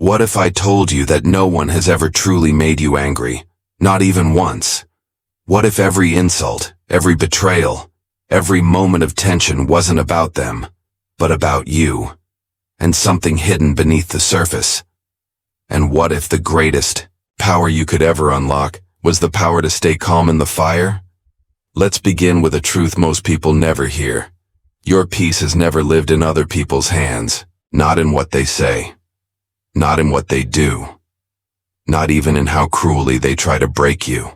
What if I told you that no one has ever truly made you angry, not even once? What if every insult, every betrayal, every moment of tension wasn't about them, but about you, and something hidden beneath the surface? And what if the greatest power you could ever unlock was the power to stay calm in the fire? Let's begin with a truth most people never hear. Your peace has never lived in other people's hands, not in what they say, not in what they do, not even in how cruelly they try to break you.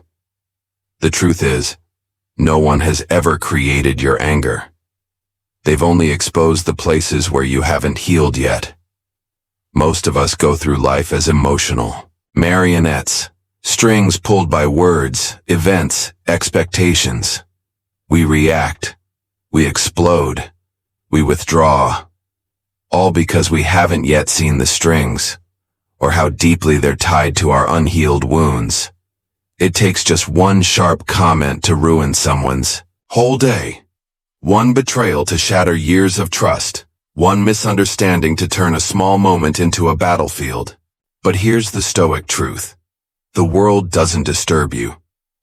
The truth is, no one has ever created your anger. They've only exposed the places where you haven't healed yet. Most of us go through life as emotional marionettes, strings pulled by words, events, expectations. We react, we explode, we withdraw, all because we haven't yet seen the strings, or how deeply they're tied to our unhealed wounds. It takes just one sharp comment to ruin someone's whole day, one betrayal to shatter years of trust, one misunderstanding to turn a small moment into a battlefield. But here's the stoic truth. The world doesn't disturb you.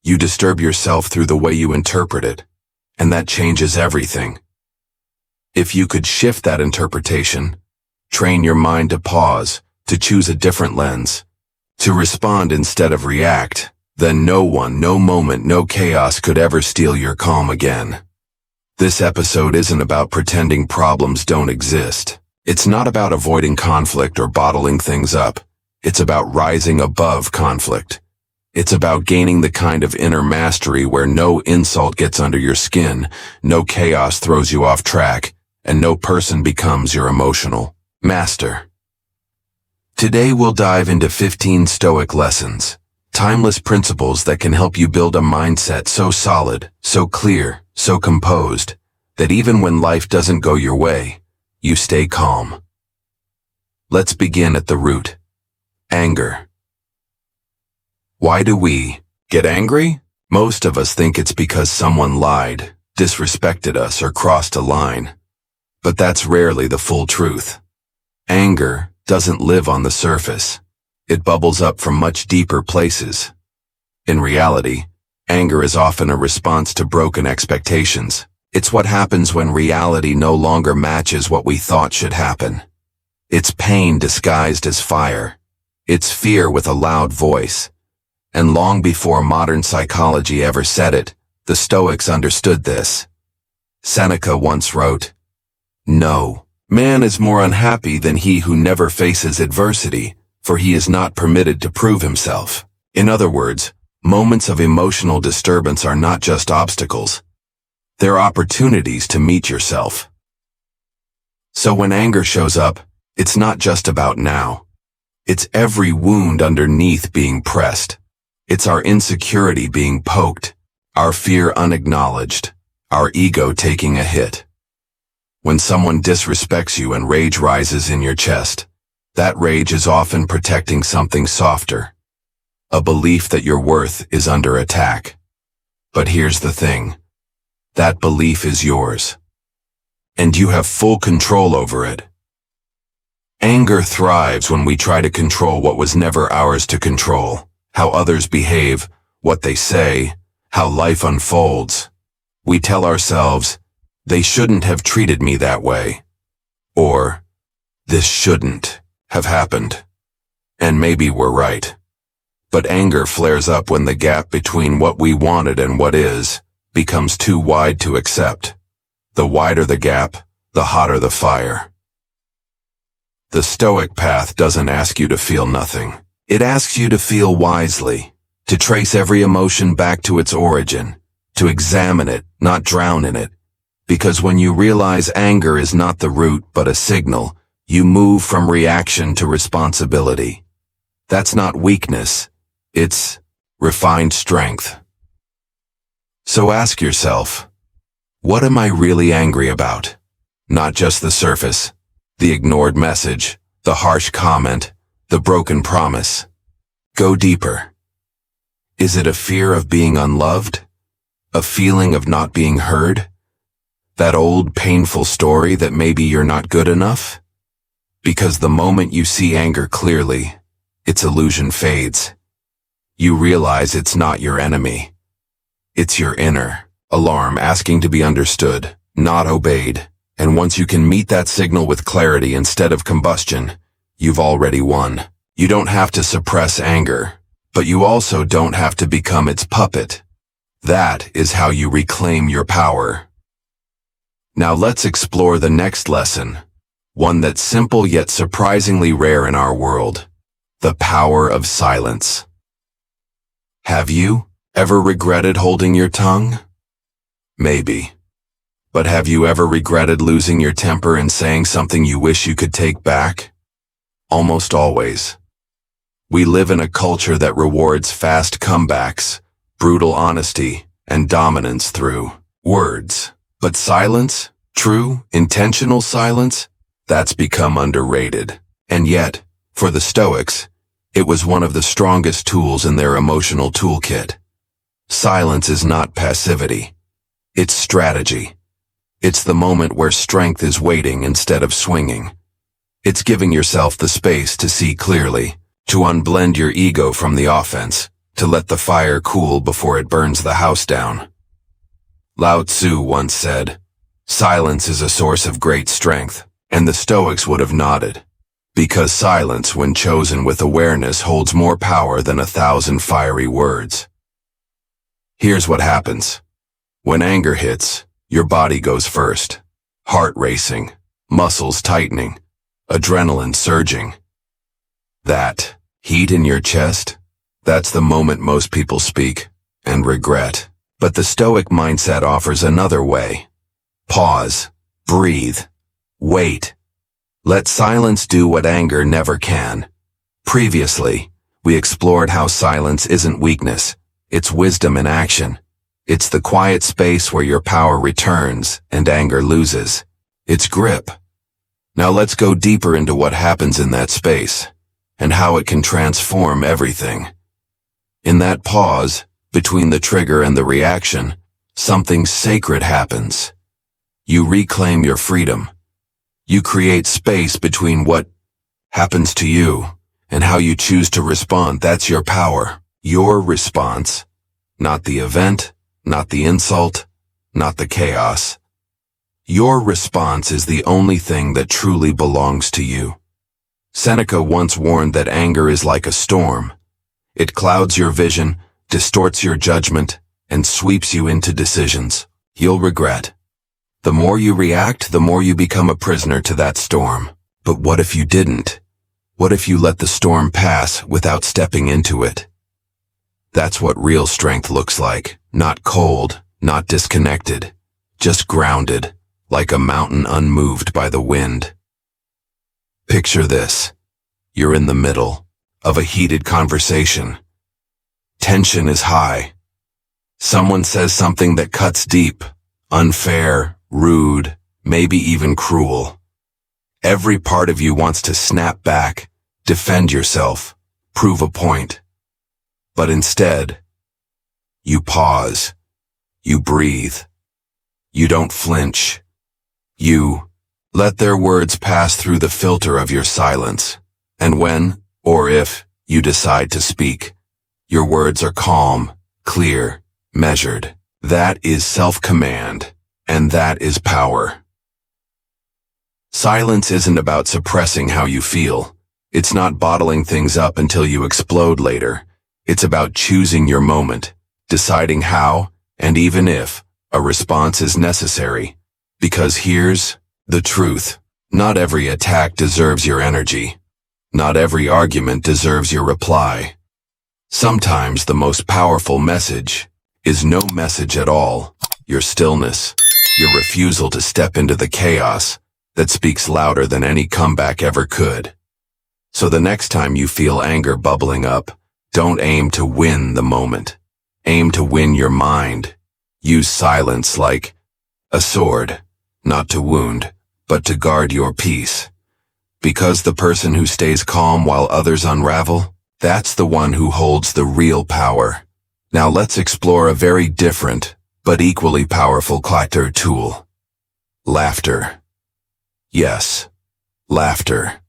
You disturb yourself through the way you interpret it, and that changes everything. If you could shift that interpretation, train your mind to pause, to choose a different lens, to respond instead of react, then no one, no moment, no chaos could ever steal your calm again. This episode isn't about pretending problems don't exist. It's not about avoiding conflict or bottling things up. It's about rising above conflict. It's about gaining the kind of inner mastery where no insult gets under your skin, no chaos throws you off track, and no person becomes your emotional master. Today we'll dive into 15 Stoic lessons, timeless principles that can help you build a mindset so solid, so clear, so composed, that even when life doesn't go your way, you stay calm. Let's begin at the root. Anger. Why do we get angry? Most of us think it's because someone lied, disrespected us, or crossed a line. But that's rarely the full truth. Anger doesn't live on the surface. It bubbles up from much deeper places. In reality, anger is often a response to broken expectations. It's what happens when reality no longer matches what we thought should happen. It's pain disguised as fire. It's fear with a loud voice. And long before modern psychology ever said it, the Stoics understood this. Seneca once wrote, "No man is more unhappy than he who never faces adversity, for he is not permitted to prove himself." In other words, moments of emotional disturbance are not just obstacles. They're opportunities to meet yourself. So when anger shows up, it's not just about now. It's every wound underneath being pressed. It's our insecurity being poked, our fear unacknowledged, our ego taking a hit. When someone disrespects you and rage rises in your chest, that rage is often protecting something softer, a belief that your worth is under attack. But here's the thing. That belief is yours, and you have full control over it. Anger thrives when we try to control what was never ours to control, how others behave, what they say, how life unfolds. We tell ourselves, they shouldn't have treated me that way, or this shouldn't have happened. And maybe we're right. But anger flares up when the gap between what we wanted and what is becomes too wide to accept. The wider the gap, the hotter the fire. The Stoic path doesn't ask you to feel nothing. It asks you to feel wisely, to trace every emotion back to its origin, to examine it, not drown in it. Because when you realize anger is not the root but a signal, you move from reaction to responsibility. That's not weakness, it's refined strength. So ask yourself, what am I really angry about? Not just the surface, the ignored message, the harsh comment, the broken promise. Go deeper. Is it a fear of being unloved? A feeling of not being heard? That old painful story that maybe you're not good enough? Because the moment you see anger clearly, its illusion fades. You realize it's not your enemy. It's your inner alarm asking to be understood, not obeyed. And once you can meet that signal with clarity instead of combustion, you've already won. You don't have to suppress anger, but you also don't have to become its puppet. That is how you reclaim your power. Now let's explore the next lesson, one that's simple yet surprisingly rare in our world: the power of silence. Have you ever regretted holding your tongue? Maybe. But have you ever regretted losing your temper and saying something you wish you could take back? Almost always. We live in a culture that rewards fast comebacks, brutal honesty, and dominance through words. But silence, true, intentional silence, that's become underrated. And yet, for the Stoics, it was one of the strongest tools in their emotional toolkit. Silence is not passivity. It's strategy. It's the moment where strength is waiting instead of swinging. It's giving yourself the space to see clearly, to unblend your ego from the offense, to let the fire cool before it burns the house down. Lao Tzu once said, "Silence is a source of great strength," and the Stoics would have nodded. Because silence, when chosen with awareness, holds more power than 1,000 fiery words. Here's what happens. When anger hits, your body goes first. Heart racing, muscles tightening, adrenaline surging. That heat in your chest, that's the moment most people speak and regret. But the Stoic mindset offers another way. Pause, breathe, wait. Let silence do what anger never can. Previously, we explored how silence isn't weakness, it's wisdom in action. It's the quiet space where your power returns and anger loses its grip. Now let's go deeper into what happens in that space and how it can transform everything. In that pause, between the trigger and the reaction, something sacred happens. You reclaim your freedom. You create space between what happens to you and how you choose to respond. That's your power, your response, not the event, not the insult, not the chaos. Your response is the only thing that truly belongs to you. Seneca once warned that anger is like a storm. It clouds your vision, distorts your judgment, and sweeps you into decisions you'll regret. The more you react, the more you become a prisoner to that storm. But what if you didn't? What if you let the storm pass without stepping into it? That's what real strength looks like. Not cold, not disconnected, just grounded, like a mountain unmoved by the wind. Picture this. You're in the middle of a heated conversation. Tension is high. Someone says something that cuts deep, unfair, rude, maybe even cruel. Every part of you wants to snap back, defend yourself, prove a point. But instead, you pause. You breathe. You don't flinch. You let their words pass through the filter of your silence. And when, or if, you decide to speak, your words are calm, clear, measured. That is self-command, and that is power. Silence isn't about suppressing how you feel. It's not bottling things up until you explode later. It's about choosing your moment, deciding how, and even if, a response is necessary. Because here's the truth. Not every attack deserves your energy. Not every argument deserves your reply. Sometimes the most powerful message is no message at all. Your stillness, your refusal to step into the chaos that speaks louder than any comeback ever could. So the next time you feel anger bubbling up, don't aim to win the moment. Aim to win your mind. Use silence like a sword, not to wound, but to guard your peace. Because the person who stays calm while others unravel, that's the one who holds the real power. Now let's explore a very different, but equally powerful character tool. Laughter. Yes, laughter.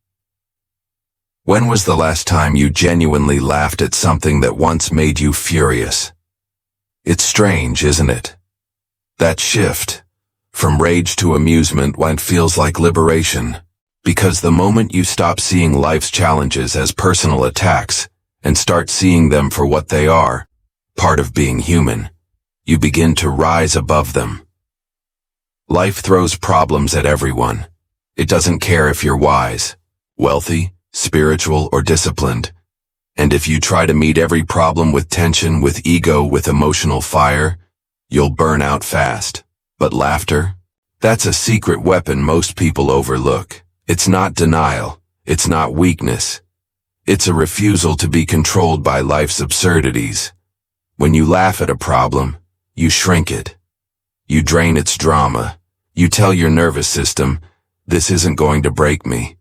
When was the last time you genuinely laughed at something that once made you furious? It's strange, isn't it? That shift from rage to amusement feels like liberation, because the moment you stop seeing life's challenges as personal attacks and start seeing them for what they are, part of being human, you begin to rise above them. Life throws problems at everyone. It doesn't care if you're wise, wealthy, spiritual, or disciplined. And if you try to meet every problem with tension, with ego, with emotional fire, you'll burn out fast. But laughter? That's a secret weapon most people overlook. It's not denial. It's not weakness. It's a refusal to be controlled by life's absurdities. When you laugh at a problem, you shrink it. You drain its drama. You tell your nervous system, this isn't going to break me.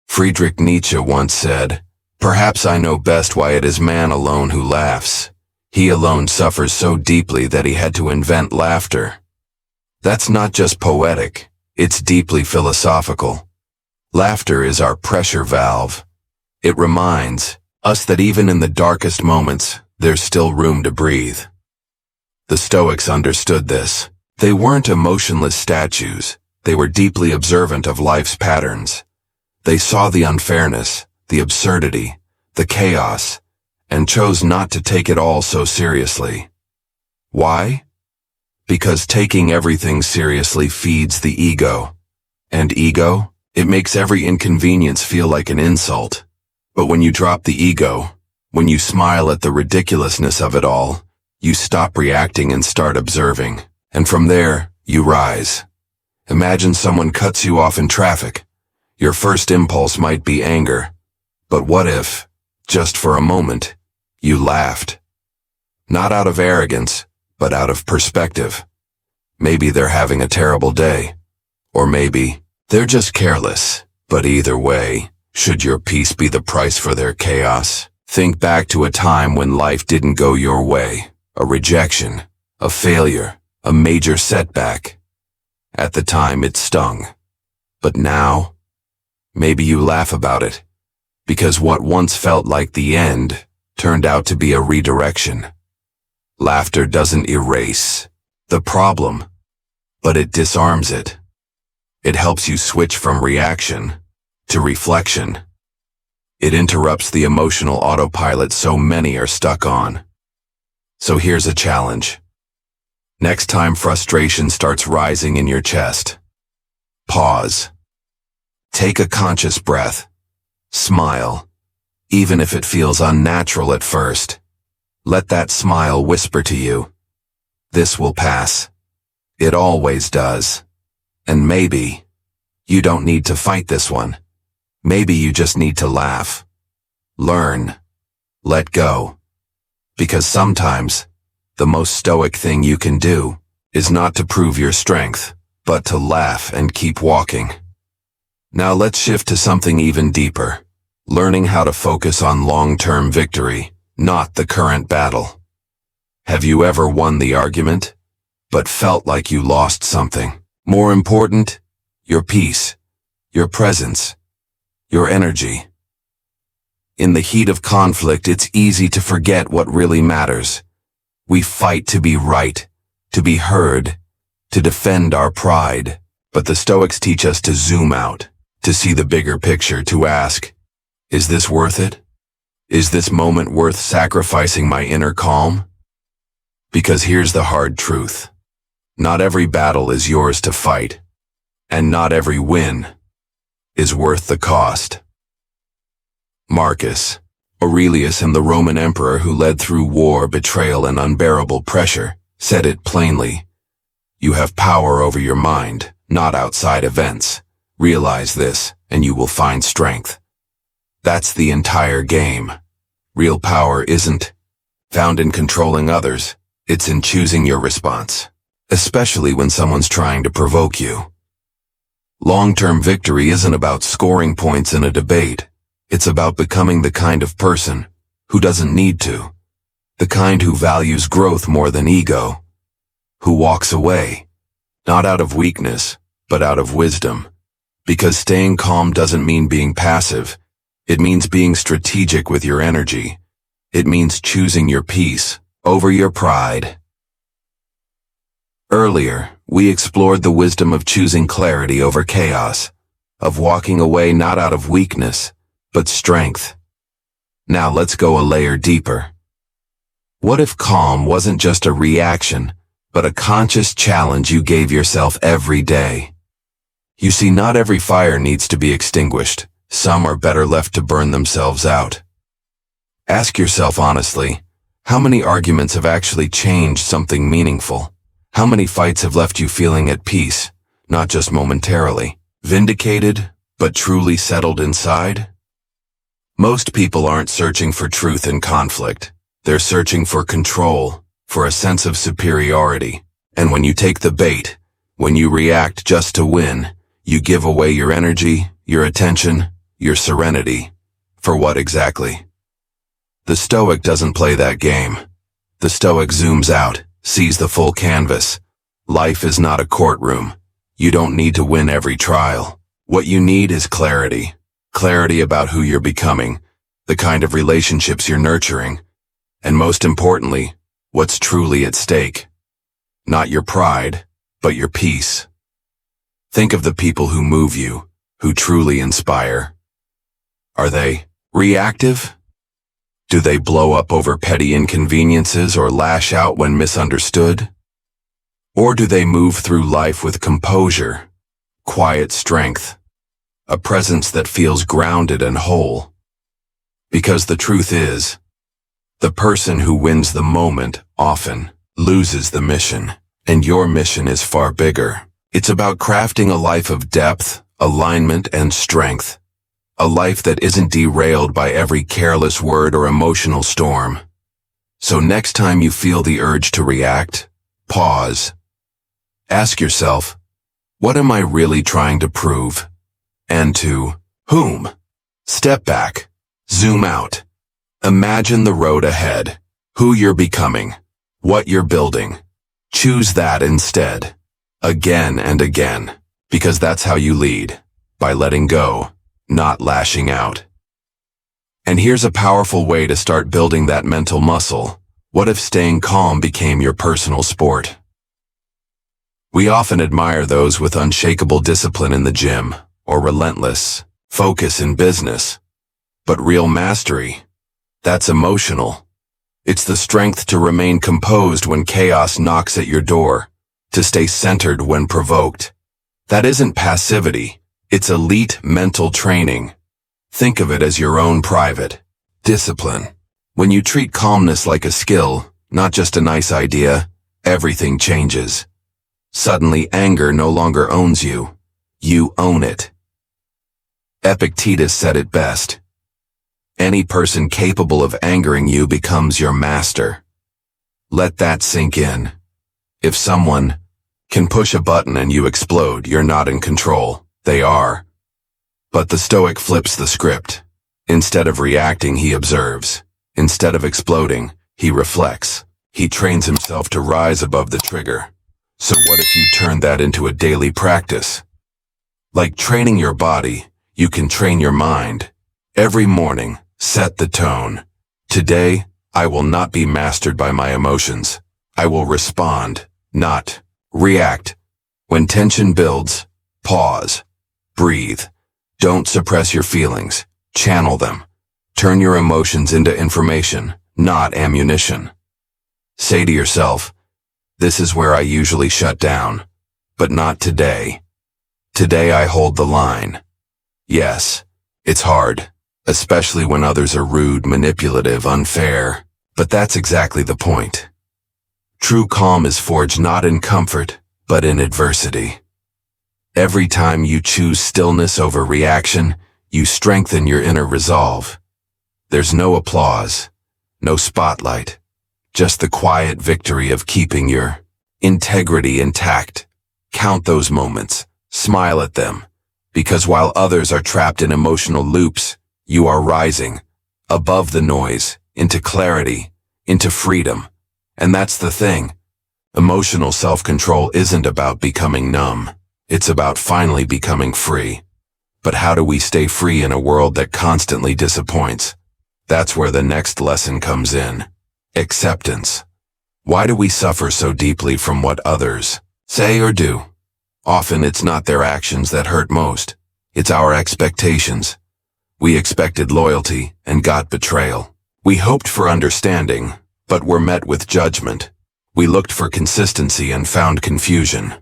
Friedrich Nietzsche once said, "Perhaps I know best why it is man alone who laughs. He alone suffers so deeply that he had to invent laughter." That's not just poetic, it's deeply philosophical. Laughter is our pressure valve. It reminds us that even in the darkest moments, there's still room to breathe. The Stoics understood this. They weren't emotionless statues. They were deeply observant of life's patterns. They saw the unfairness, the absurdity, the chaos, and chose not to take it all so seriously. Why? Because taking everything seriously feeds the ego. And ego? It makes every inconvenience feel like an insult. But when you drop the ego, when you smile at the ridiculousness of it all, you stop reacting and start observing. And from there, you rise. Imagine someone cuts you off in traffic. Your first impulse might be anger. But what if, just for a moment, you laughed? Not out of arrogance, but out of perspective. Maybe they're having a terrible day. Or maybe they're just careless. But either way, should your peace be the price for their chaos? Think back to a time when life didn't go your way. A rejection, a failure, a major setback. At the time it stung. But now, maybe you laugh about it, because what once felt like the end turned out to be a redirection. Laughter doesn't erase the problem, but it disarms it. It helps you switch from reaction to reflection. It interrupts the emotional autopilot so many are stuck on. So here's a challenge. Next time frustration starts rising in your chest, pause. Take a conscious breath. Smile, even if it feels unnatural at first. Let that smile whisper to you, this will pass. It always does. And maybe you don't need to fight this one. Maybe you just need to laugh. Learn. Let go. Because sometimes, the most stoic thing you can do is not to prove your strength, but to laugh and keep walking. Now let's shift to something even deeper. Learning how to focus on long-term victory, not the current battle. Have you ever won the argument, but felt like you lost something? More important, your peace, your presence, your energy. In the heat of conflict, it's easy to forget what really matters. We fight to be right, to be heard, to defend our pride. But the Stoics teach us to zoom out, to see the bigger picture, to ask, is this worth it? Is this moment worth sacrificing my inner calm? Because here's the hard truth. Not every battle is yours to fight, and not every win is worth the cost. Marcus Aurelius, and the Roman emperor who led through war, betrayal, and unbearable pressure, said it plainly. You have power over your mind, not outside events. Realize this, and you will find strength. That's the entire game. Real power isn't found in controlling others. It's in choosing your response, especially when someone's trying to provoke you. Long-term victory isn't about scoring points in a debate. It's about becoming the kind of person who doesn't need to, the kind who values growth more than ego, who walks away, not out of weakness, but out of wisdom. Because staying calm doesn't mean being passive. It means being strategic with your energy. It means choosing your peace over your pride. Earlier, we explored the wisdom of choosing clarity over chaos, of walking away not out of weakness, but strength. Now let's go a layer deeper. What if calm wasn't just a reaction, but a conscious challenge you gave yourself every day? You see, not every fire needs to be extinguished. Some are better left to burn themselves out. Ask yourself honestly, how many arguments have actually changed something meaningful? How many fights have left you feeling at peace, not just momentarily, vindicated, but truly settled inside? Most people aren't searching for truth in conflict. They're searching for control, for a sense of superiority. And when you take the bait, when you react just to win, you give away your energy, your attention, your serenity. For what exactly? The Stoic doesn't play that game. The Stoic zooms out, sees the full canvas. Life is not a courtroom. You don't need to win every trial. What you need is clarity. Clarity about who you're becoming, the kind of relationships you're nurturing, and most importantly, what's truly at stake. Not your pride, but your peace. Think of the people who move you, who truly inspire. Are they reactive? Do they blow up over petty inconveniences or lash out when misunderstood? Or do they move through life with composure, quiet strength, a presence that feels grounded and whole? Because the truth is, the person who wins the moment often loses the mission, and your mission is far bigger. It's about crafting a life of depth, alignment, and strength. A life that isn't derailed by every careless word or emotional storm. So next time you feel the urge to react, pause. Ask yourself, what am I really trying to prove? And to whom? Step back. Zoom out. Imagine the road ahead, who you're becoming, what you're building. Choose that instead. Again and again. Because that's how you lead. By letting go. Not lashing out. And here's a powerful way to start building that mental muscle. What if staying calm became your personal sport? We often admire those with unshakable discipline in the gym, or relentless focus in business. But real mastery, that's emotional. It's the strength to remain composed when chaos knocks at your door, to stay centered when provoked. That isn't passivity. It's elite mental training. Think of it as your own private discipline. When you treat calmness like a skill, not just a nice idea, everything changes. Suddenly anger no longer owns you. You own it. Epictetus said it best. Any person capable of angering you becomes your master. Let that sink in. If someone can push a button and you explode, you're not in control. They are. But the Stoic flips the script. Instead of reacting, he observes. Instead of exploding, he reflects. He trains himself to rise above the trigger. So what if you turn that into a daily practice? Like training your body, you can train your mind. Every morning, set the tone. Today, I will not be mastered by my emotions. I will respond, not react. When tension builds, pause. Breathe. Don't suppress your feelings. Channel them. Turn your emotions into information, not ammunition. Say to yourself, this is where I usually shut down, but not today. Today I hold the line. Yes, it's hard, especially when others are rude, manipulative, unfair, but that's exactly the point. True calm is forged not in comfort, but in adversity. Every time you choose stillness over reaction, you strengthen your inner resolve. There's no applause, no spotlight, just the quiet victory of keeping your integrity intact. Count those moments, smile at them, because while others are trapped in emotional loops, you are rising, above the noise, into clarity, into freedom. And that's the thing. Emotional self-control isn't about becoming numb. It's about finally becoming free. But how do we stay free in a world that constantly disappoints? That's where the next lesson comes in. Acceptance. Why do we suffer so deeply from what others say or do? Often it's not their actions that hurt most. It's our expectations. We expected loyalty and got betrayal. We hoped for understanding, but were met with judgment. We looked for consistency and found confusion.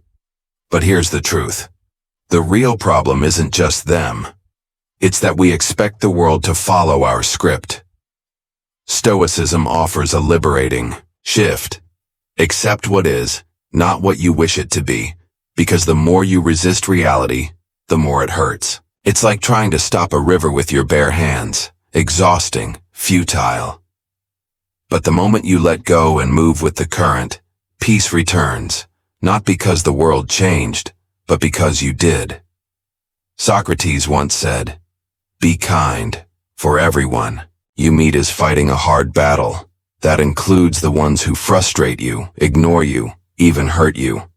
But here's the truth. The real problem isn't just them. It's that we expect the world to follow our script. Stoicism offers a liberating shift. Accept what is, not what you wish it to be, because the more you resist reality, the more it hurts. It's like trying to stop a river with your bare hands, exhausting, futile. But the moment you let go and move with the current, peace returns, not because the world changed, but because you did. Socrates once said, "Be kind, for everyone you meet is fighting a hard battle. That includes the ones who frustrate you, ignore you, even hurt you.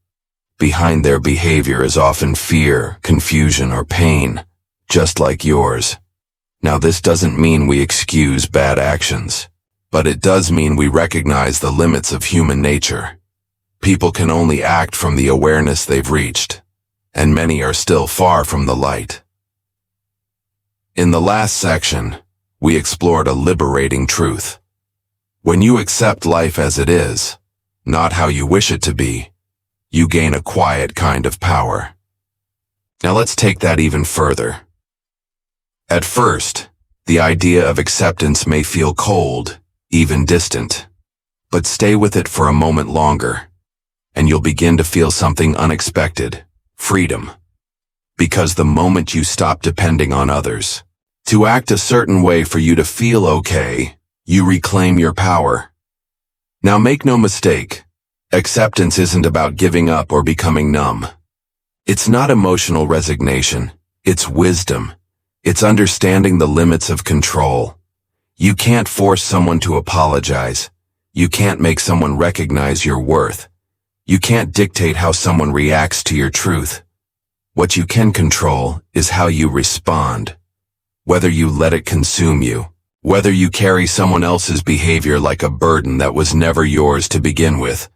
Behind their behavior is often fear, confusion, or pain, just like yours." Now this doesn't mean we excuse bad actions, but it does mean we recognize the limits of human nature. People can only act from the awareness they've reached, and many are still far from the light. In the last section, we explored a liberating truth. When you accept life as it is, not how you wish it to be, you gain a quiet kind of power. Now let's take that even further. At first, the idea of acceptance may feel cold, even distant. But stay with it for a moment longer, and you'll begin to feel something unexpected: freedom. Because the moment you stop depending on others to act a certain way for you to feel okay, you reclaim your power. Now make no mistake, acceptance isn't about giving up or becoming numb. It's not emotional resignation, it's wisdom. It's understanding the limits of control. You can't force someone to apologize. You can't make someone recognize your worth. You can't dictate how someone reacts to your truth. What you can control is how you respond. Whether you let it consume you, whether you carry someone else's behavior like a burden that was never yours to begin with.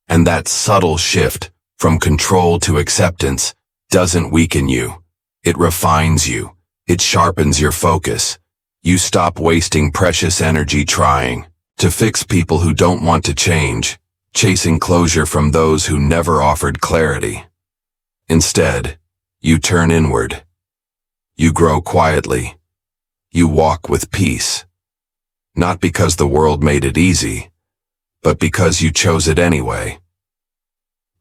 And that subtle shift from control to acceptance doesn't weaken you. It refines you. It sharpens your focus. You stop wasting precious energy trying to fix people who don't want to change, chasing closure from those who never offered clarity. Instead, you turn inward. You grow quietly. You walk with peace. Not because the world made it easy, but because you chose it anyway.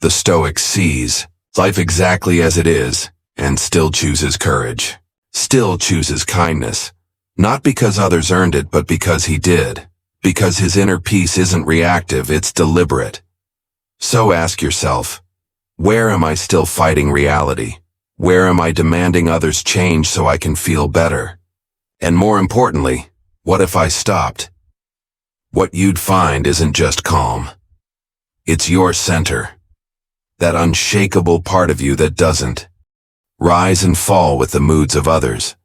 The Stoic sees life exactly as it is and still chooses courage, still chooses kindness, not because others earned it but because he did, because his inner peace isn't reactive, it's deliberate. So ask yourself, where am I still fighting reality? Where am I demanding others change so I can feel better? And more importantly, what if I stopped? What you'd find isn't just calm. It's your center. That unshakable part of you that doesn't rise and fall with the moods of others.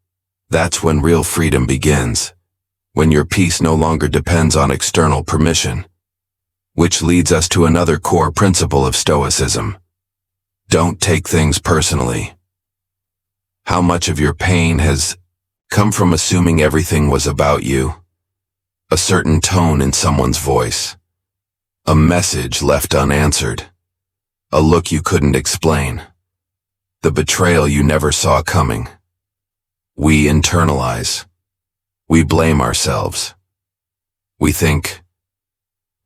That's when real freedom begins. When your peace no longer depends on external permission. Which leads us to another core principle of Stoicism. Don't take things personally. How much of your pain has come from assuming everything was about you? A certain tone in someone's voice. A message left unanswered. A look you couldn't explain. The betrayal you never saw coming. We internalize. We blame ourselves. We think,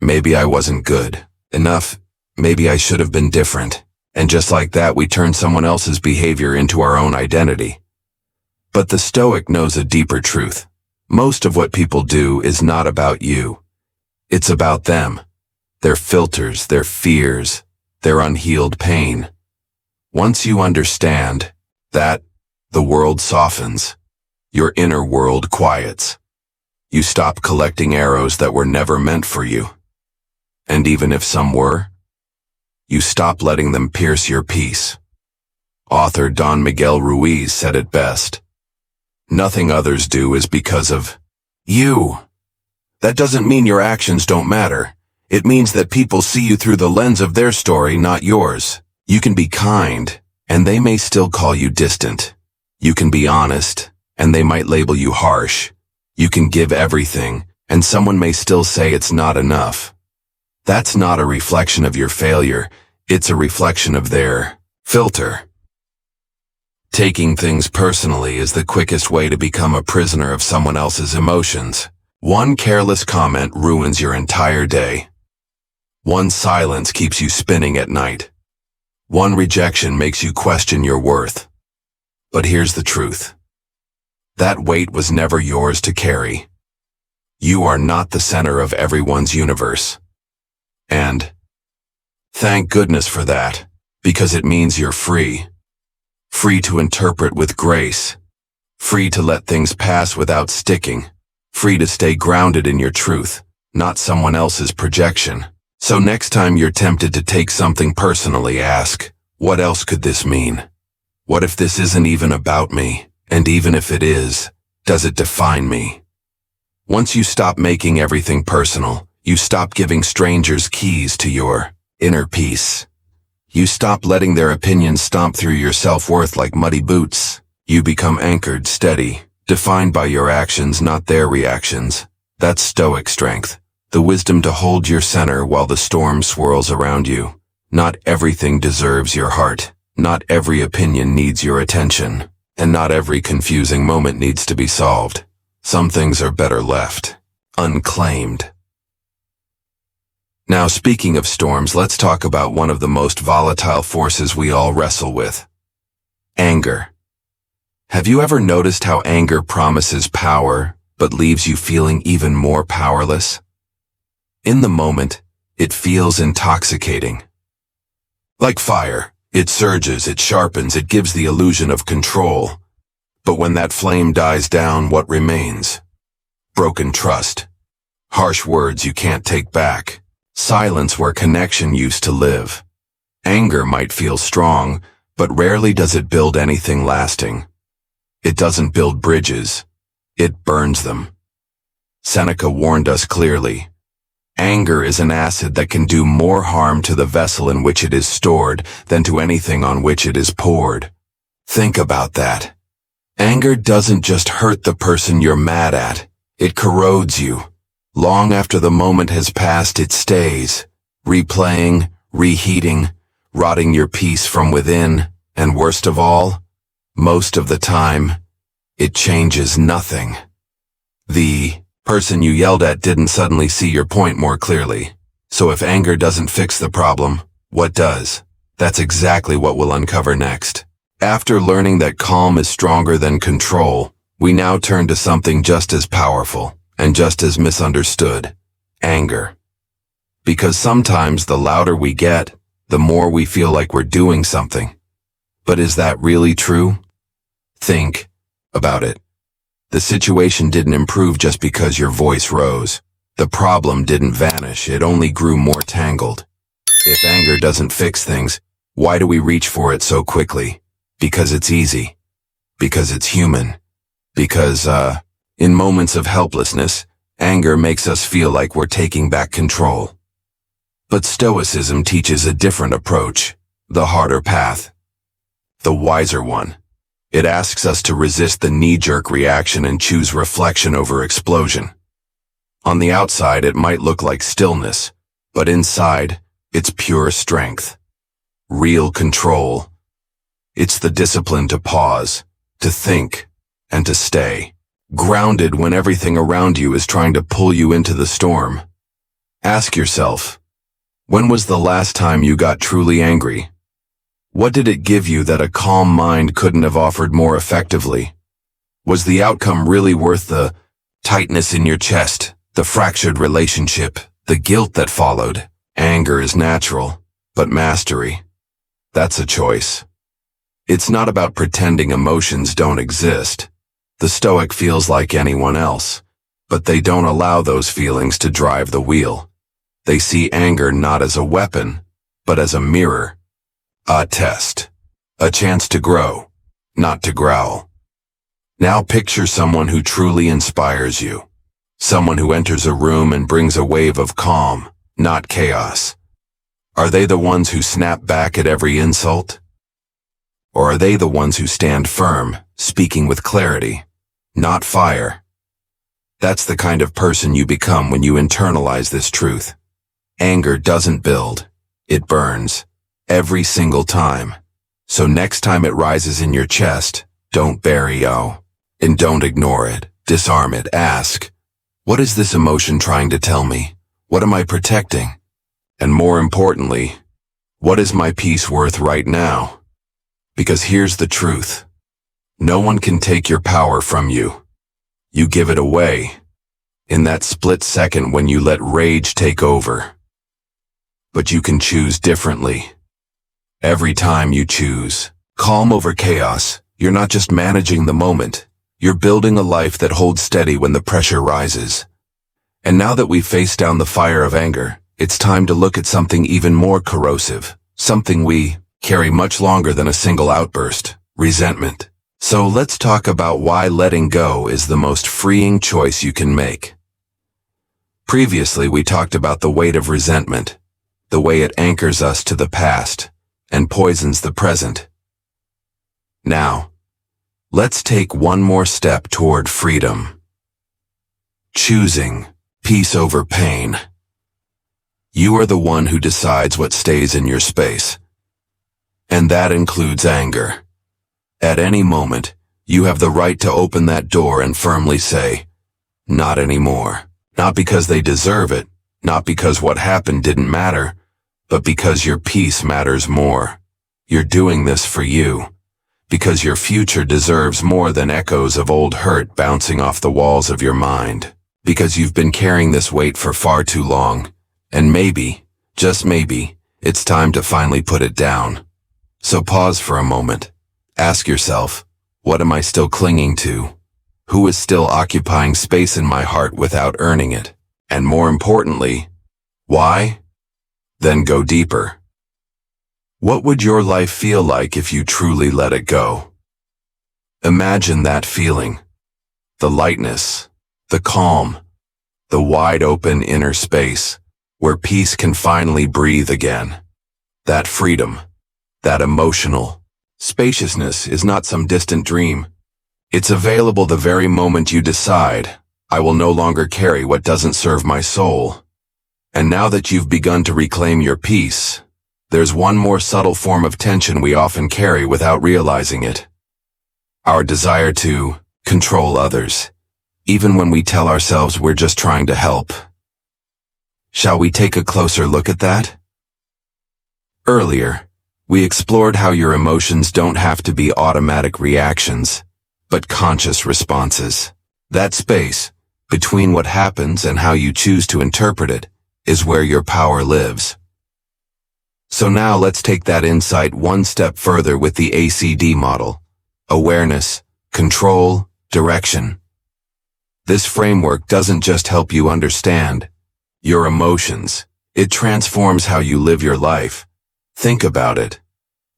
maybe I wasn't good enough, maybe I should have been different. And just like that, we turn someone else's behavior into our own identity. But the Stoic knows a deeper truth. Most of what people do is not about you. It's about them, their filters, their fears, their unhealed pain. Once you understand that, the world softens. Your inner world quiets. You stop collecting arrows that were never meant for you. And even if some were, you stop letting them pierce your peace. Author Don Miguel Ruiz said it best. Nothing others do is because of you. That doesn't mean your actions don't matter. It means that people see you through the lens of their story, not yours. You can be kind, and they may still call you distant. You can be honest, and they might label you harsh. You can give everything, and someone may still say it's not enough. That's not a reflection of your failure, it's a reflection of their filter. Taking things personally is the quickest way to become a prisoner of someone else's emotions. One careless comment ruins your entire day. One silence keeps you spinning at night. One rejection makes you question your worth. But here's the truth. That weight was never yours to carry. You are not the center of everyone's universe. And thank goodness for that, because it means you're free. Free to interpret with grace. Free to let things pass without sticking. Free to stay grounded in your truth, not someone else's projection. So next time you're tempted to take something personally, ask, what else could this mean? What if this isn't even about me? And even if it is, does it define me? Once you stop making everything personal, you stop giving strangers keys to your inner peace. You stop letting their opinions stomp through your self-worth like muddy boots. You become anchored, steady, defined by your actions, not their reactions. That's stoic strength. The wisdom to hold your center while the storm swirls around you. Not everything deserves your heart. Not every opinion needs your attention. And not every confusing moment needs to be solved. Some things are better left unclaimed. Now, speaking of storms, let's talk about one of the most volatile forces we all wrestle with. Anger. Have you ever noticed how anger promises power, but leaves you feeling even more powerless? In the moment, it feels intoxicating. Like fire, it surges, it sharpens, it gives the illusion of control. But when that flame dies down, what remains? Broken trust. Harsh words you can't take back. Silence where connection used to live. Anger might feel strong, but rarely does it build anything lasting. It doesn't build bridges. It burns them. Seneca warned us clearly. Anger is an acid that can do more harm to the vessel in which it is stored than to anything on which it is poured. Think about that. Anger doesn't just hurt the person you're mad at. It corrodes you. Long after the moment has passed, it stays, replaying, reheating, rotting your peace from within, and worst of all, most of the time, it changes nothing. The person you yelled at didn't suddenly see your point more clearly. So if anger doesn't fix the problem, what does? That's exactly what we'll uncover next. After learning that calm is stronger than control, we now turn to something just as powerful and just as misunderstood: anger. Because sometimes the louder we get, the more we feel like we're doing something. But is that really true? Think about it. The situation didn't improve just because your voice rose. The problem didn't vanish, it only grew more tangled. If anger doesn't fix things, why do we reach for it so quickly? Because it's easy. Because it's human. Because, in moments of helplessness, anger makes us feel like we're taking back control. But Stoicism teaches a different approach, the harder path, the wiser one. It asks us to resist the knee-jerk reaction and choose reflection over explosion. On the outside, it might look like stillness, but inside, it's pure strength. Real control. It's the discipline to pause, to think, and to stay grounded when everything around you is trying to pull you into the storm. Ask yourself, when was the last time you got truly angry? What did it give you that a calm mind couldn't have offered more effectively? Was the outcome really worth the tightness in your chest, the fractured relationship, the guilt that followed? Anger is natural, but mastery, that's a choice. It's not about pretending emotions don't exist. The Stoic feels like anyone else, but they don't allow those feelings to drive the wheel. They see anger not as a weapon, but as a mirror. A test. A chance to grow, not to growl. Now picture someone who truly inspires you. Someone who enters a room and brings a wave of calm, not chaos. Are they the ones who snap back at every insult? Or are they the ones who stand firm, speaking with clarity, not fire? That's the kind of person you become when you internalize this truth. Anger doesn't build, it burns. Every single time. So next time it rises in your chest, don't bury and don't ignore it, disarm it, ask, what is this emotion trying to tell me? What am I protecting? And more importantly, what is my peace worth right now? Because here's the truth. No one can take your power from you. You give it away. In that split second when you let rage take over. But you can choose differently. Every time you choose calm over chaos, you're not just managing the moment, you're building a life that holds steady when the pressure rises. And now that we've faced down the fire of anger, it's time to look at something even more corrosive, something we carry much longer than a single outburst, resentment. So let's talk about why letting go is the most freeing choice you can make. Previously, we talked about the weight of resentment, the way it anchors us to the past and poisons the present. Now, let's take one more step toward freedom. Choosing peace over pain. You are the one who decides what stays in your space. And that includes anger. At any moment, you have the right to open that door and firmly say, not anymore. Not because they deserve it, not because what happened didn't matter, but because your peace matters more. You're doing this for you. Because your future deserves more than echoes of old hurt bouncing off the walls of your mind. Because you've been carrying this weight for far too long. And maybe, just maybe, it's time to finally put it down. So pause for a moment. Ask yourself, what am I still clinging to? Who is still occupying space in my heart without earning it? And more importantly, why? Then go deeper. What would your life feel like if you truly let it go? Imagine that feeling. The lightness, the calm, the wide open inner space, where peace can finally breathe again. That freedom, that emotional spaciousness is not some distant dream. It's available the very moment you decide, I will no longer carry what doesn't serve my soul. And now that you've begun to reclaim your peace, there's one more subtle form of tension we often carry without realizing it. Our desire to control others, even when we tell ourselves we're just trying to help. Shall we take a closer look at that? Earlier, we explored how your emotions don't have to be automatic reactions, but conscious responses. That space, between what happens and how you choose to interpret it, is where your power lives. So now let's take that insight one step further with the ACD model. Awareness, control, direction. This framework doesn't just help you understand your emotions. It transforms how you live your life. Think about it.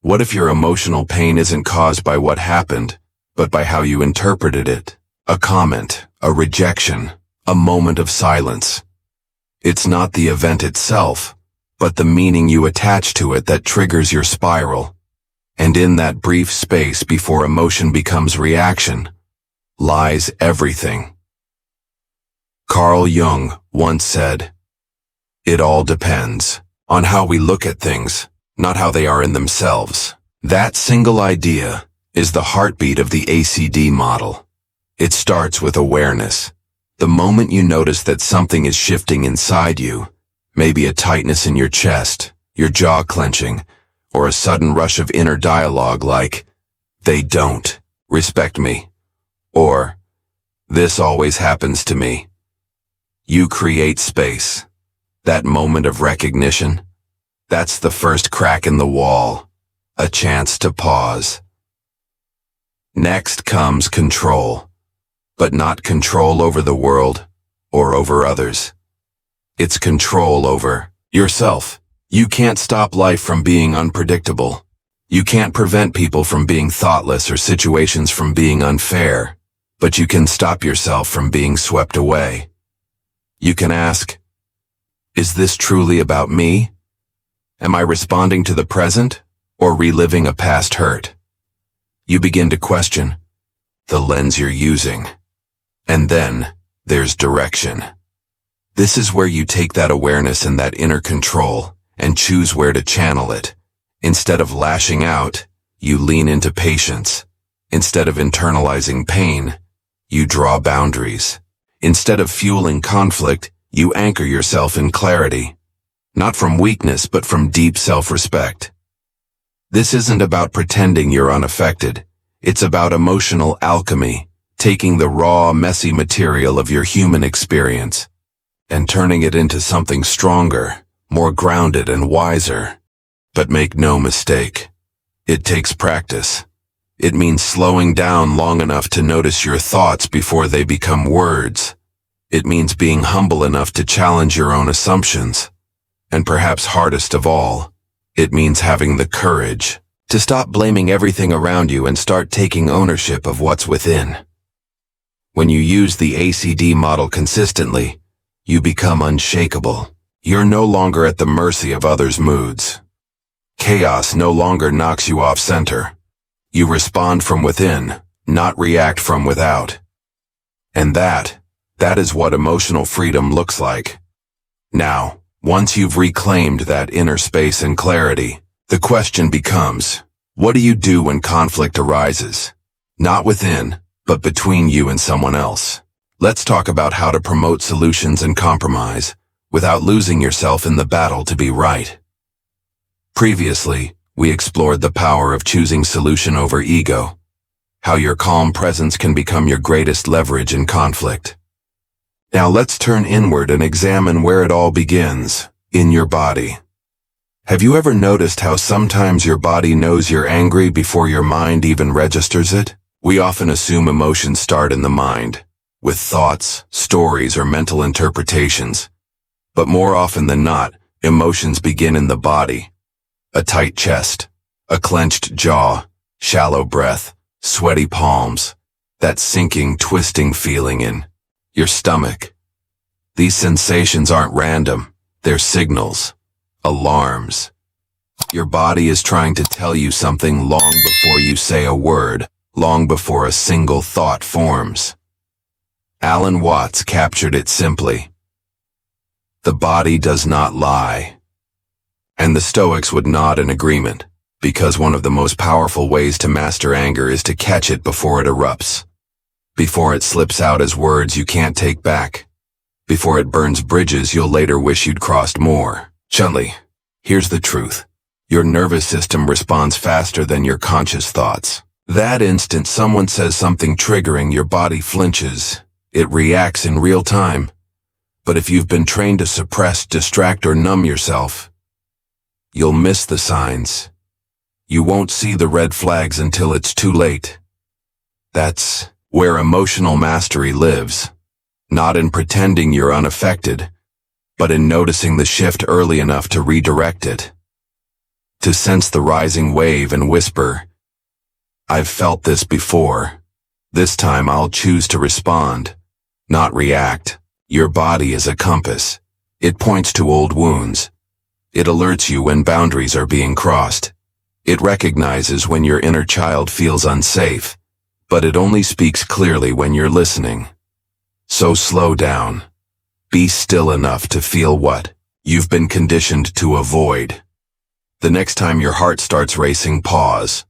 What if your emotional pain isn't caused by what happened, but by how you interpreted it? A comment, a rejection, a moment of silence. It's not the event itself, but the meaning you attach to it that triggers your spiral. And in that brief space before emotion becomes reaction, lies everything. Carl Jung once said, "It all depends on how we look at things, not how they are in themselves." That single idea is the heartbeat of the ACD model. It starts with awareness. The moment you notice that something is shifting inside you, maybe a tightness in your chest, your jaw clenching, or a sudden rush of inner dialogue like, "They don't respect me," or, "This always happens to me." You create space. That moment of recognition, that's the first crack in the wall, a chance to pause. Next comes control, but not control over the world or over others. It's control over yourself. You can't stop life from being unpredictable, You can't prevent people from being thoughtless or situations from being unfair, but you can stop yourself from being swept away. You can ask, is this truly about me? Am I responding to the present or reliving a past hurt? You begin to question the lens you're using. And then there's direction. This is where you take that awareness and that inner control and choose where to channel it. Instead of lashing out, you lean into patience. Instead of internalizing pain, you draw boundaries. Instead of fueling conflict, you anchor yourself in clarity. Not from weakness, but from deep self-respect. This isn't about pretending you're unaffected. It's about emotional alchemy, taking the raw, messy material of your human experience and turning it into something stronger, more grounded and wiser. But make no mistake, it takes practice. It means slowing down long enough to notice your thoughts before they become words. It means being humble enough to challenge your own assumptions. And perhaps hardest of all, it means having the courage to stop blaming everything around you and start taking ownership of what's within. When you use the ACD model consistently, you become unshakable. You're no longer at the mercy of others' moods. Chaos no longer knocks you off center. You respond from within, not react from without. And that is what emotional freedom looks like. Now, once you've reclaimed that inner space and clarity, the question becomes, what do you do when conflict arises? Not within, but between you and someone else. Let's talk about how to promote solutions and compromise without losing yourself in the battle to be right. Previously, we explored the power of choosing solution over ego, how your calm presence can become your greatest leverage in conflict. Now let's turn inward and examine where it all begins, in your body. Have you ever noticed how sometimes your body knows you're angry before your mind even registers it? We often assume emotions start in the mind, with thoughts, stories, or mental interpretations. But more often than not, emotions begin in the body. A tight chest, a clenched jaw, shallow breath, sweaty palms, that sinking, twisting feeling in your stomach. These sensations aren't random, they're signals, alarms. Your body is trying to tell you something long before you say a word, long before a single thought forms. Alan Watts captured it simply. The body does not lie. And the Stoics would nod in agreement, because one of the most powerful ways to master anger is to catch it before it erupts. Before it slips out as words you can't take back. Before it burns bridges you'll later wish you'd crossed more. Gently, here's the truth. Your nervous system responds faster than your conscious thoughts. That instant someone says something triggering, your body flinches. It reacts in real time. But if you've been trained to suppress, distract, or numb yourself, you'll miss the signs. You won't see the red flags until it's too late. That's where emotional mastery lives. Not in pretending you're unaffected, but in noticing the shift early enough to redirect it. To sense the rising wave and whisper, I've felt this before. This time I'll choose to respond, not react. Your body is a compass. It points to old wounds. It alerts you when boundaries are being crossed. It recognizes when your inner child feels unsafe, but it only speaks clearly when you're listening. So slow down. Be still enough to feel what you've been conditioned to avoid. The next time your heart starts racing, pause.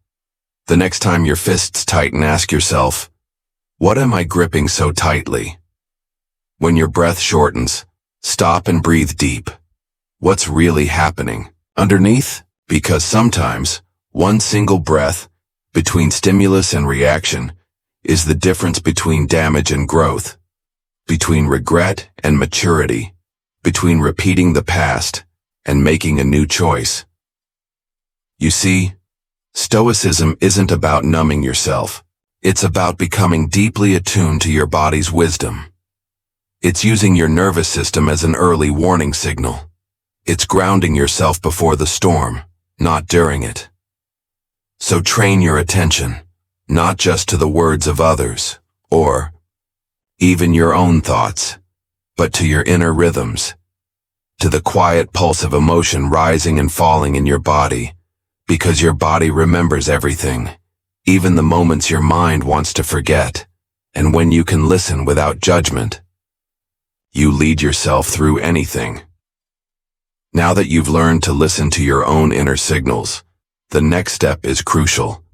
The next time your fists tighten, ask yourself, what am I gripping so tightly? When your breath shortens, stop and breathe deep. What's really happening underneath? Because sometimes, one single breath, between stimulus and reaction, is the difference between damage and growth, between regret and maturity, between repeating the past and making a new choice. You see, Stoicism isn't about numbing yourself. It's about becoming deeply attuned to your body's wisdom. It's using your nervous system as an early warning signal. It's grounding yourself before the storm, not during it. So train your attention, not just to the words of others, or even your own thoughts, but to your inner rhythms, to the quiet pulse of emotion rising and falling in your body, because your body remembers everything, even the moments your mind wants to forget. And when you can listen without judgment, you lead yourself through anything. Now that you've learned to listen to your own inner signals, the next step is crucial: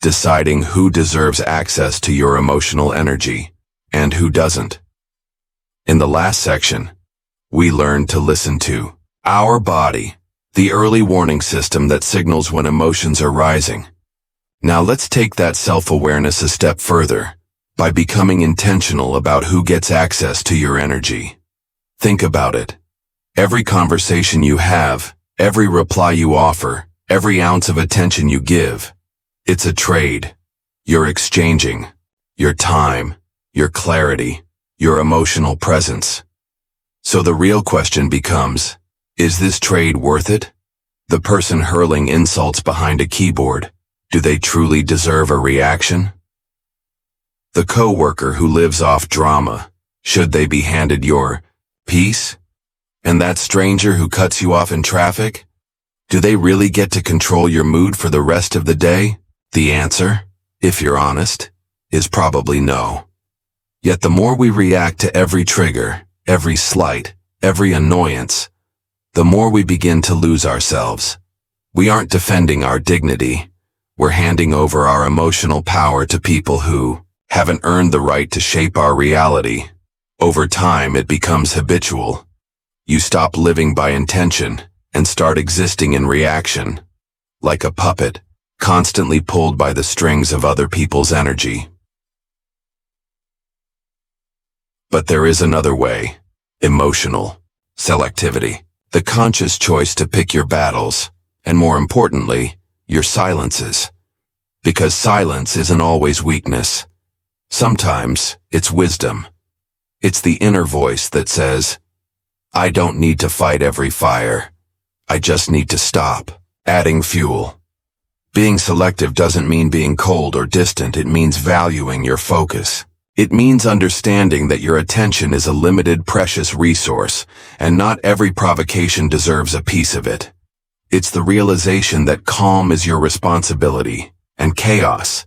deciding who deserves access to your emotional energy and who doesn't. In the last section, we learned to listen to our body, the early warning system that signals when emotions are rising. Now let's take that self-awareness a step further by becoming intentional about who gets access to your energy. Think about it. Every conversation you have, every reply you offer, every ounce of attention you give, it's a trade. You're exchanging your time, your clarity, your emotional presence. So the real question becomes, is this trade worth it? The person hurling insults behind a keyboard, do they truly deserve a reaction? The coworker who lives off drama, should they be handed your peace? And that stranger who cuts you off in traffic, do they really get to control your mood for the rest of the day? The answer, if you're honest, is probably no. Yet the more we react to every trigger, every slight, every annoyance, the more we begin to lose ourselves. We aren't defending our dignity. We're handing over our emotional power to people who haven't earned the right to shape our reality. Over time, it becomes habitual. You stop living by intention and start existing in reaction, like a puppet, constantly pulled by the strings of other people's energy. But there is another way: emotional selectivity, the conscious choice to pick your battles, and more importantly, your silences. Because silence isn't always weakness. Sometimes it's wisdom. It's the inner voice that says, I don't need to fight every fire. I just need to stop adding fuel. Being selective doesn't mean being cold or distant. It means valuing your focus. It means understanding that your attention is a limited, precious resource, and not every provocation deserves a piece of it. It's the realization that calm is your responsibility, and chaos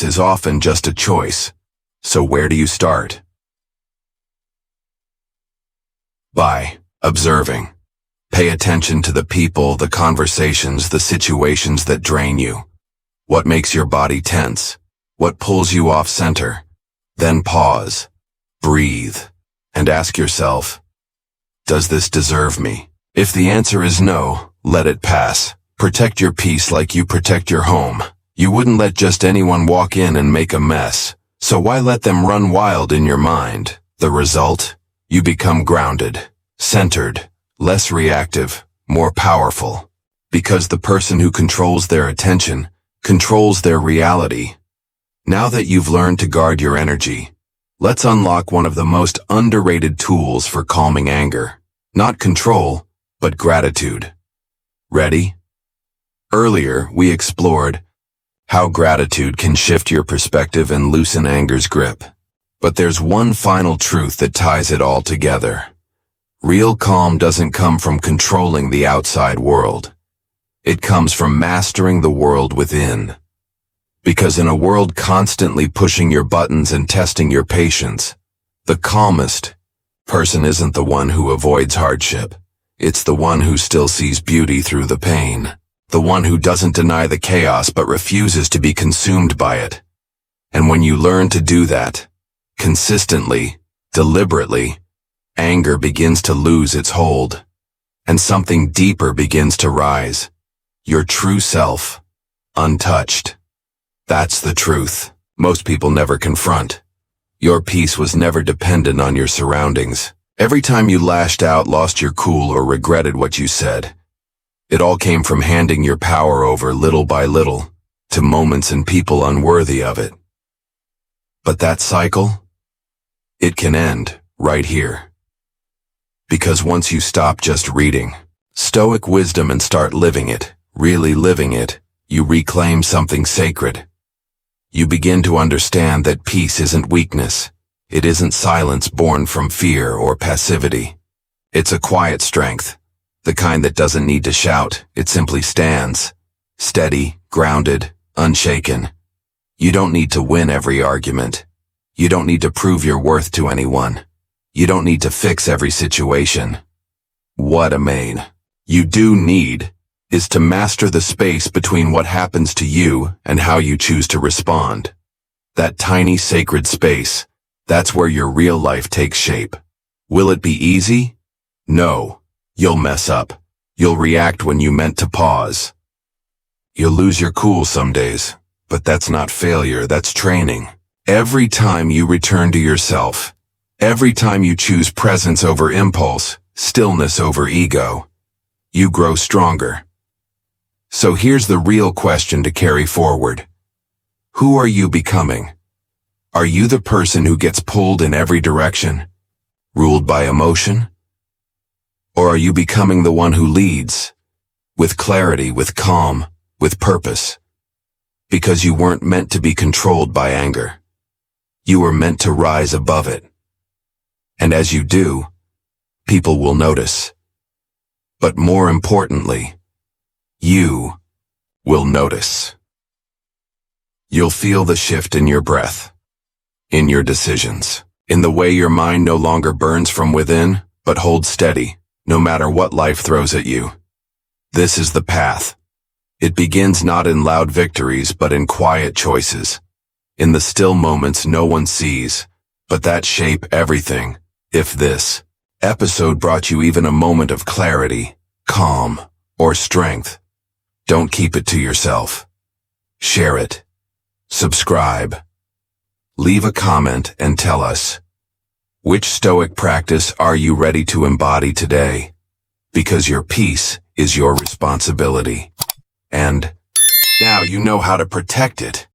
is often just a choice. So where do you start? By observing. Pay attention to the people, the conversations, the situations that drain you. What makes your body tense? What pulls you off center? Then pause, breathe, and ask yourself, does this deserve me? If the answer is no, let it pass. Protect your peace like you protect your home. You wouldn't let just anyone walk in and make a mess, so why let them run wild in your mind? The result? You become grounded, centered, less reactive, more powerful. Because the person who controls their attention controls their reality. Now that you've learned to guard your energy, let's unlock one of the most underrated tools for calming anger. Not control, but gratitude. Ready? Earlier, we explored how gratitude can shift your perspective and loosen anger's grip. But there's one final truth that ties it all together. Real calm doesn't come from controlling the outside world. It comes from mastering the world within. Because in a world constantly pushing your buttons and testing your patience, the calmest person isn't the one who avoids hardship. It's the one who still sees beauty through the pain. The one who doesn't deny the chaos but refuses to be consumed by it. And when you learn to do that, consistently, deliberately, anger begins to lose its hold, and something deeper begins to rise. Your true self, untouched. That's the truth most people never confront. Your peace was never dependent on your surroundings. Every time you lashed out, lost your cool, or regretted what you said, it all came from handing your power over little by little to moments and people unworthy of it. But that cycle, it can end right here. Because once you stop just reading stoic wisdom and start living it, really living it, You reclaim something sacred. You begin to understand that peace isn't weakness. It isn't silence born from fear or passivity. It's a quiet strength, the kind that doesn't need to shout. It simply stands, steady, grounded, unshaken. You don't need to win every argument. You don't need to prove your worth to anyone. You don't need to fix every situation. What a main. You do need is to master the space between what happens to you and how you choose to respond. That tiny sacred space, that's where your real life takes shape. Will it be easy? No. You'll mess up. You'll react when you meant to pause. You'll lose your cool some days, but that's not failure, that's training. Every time you return to yourself, every time you choose presence over impulse, stillness over ego, you grow stronger. So here's the real question to carry forward. Who are you becoming? Are you the person who gets pulled in every direction, ruled by emotion? Or are you becoming the one who leads, with clarity, with calm, with purpose? Because you weren't meant to be controlled by anger. You were meant to rise above it. And as you do, people will notice. But more importantly, you will notice. You'll feel the shift in your breath, in your decisions, in the way your mind no longer burns from within, but holds steady, no matter what life throws at you. This is the path. It begins not in loud victories, but in quiet choices, in the still moments no one sees, but that shape everything. If this episode brought you even a moment of clarity, calm, or strength, don't keep it to yourself. Share it. Subscribe. Leave a comment and tell us, which stoic practice are you ready to embody today? Because your peace is your responsibility. And now you know how to protect it.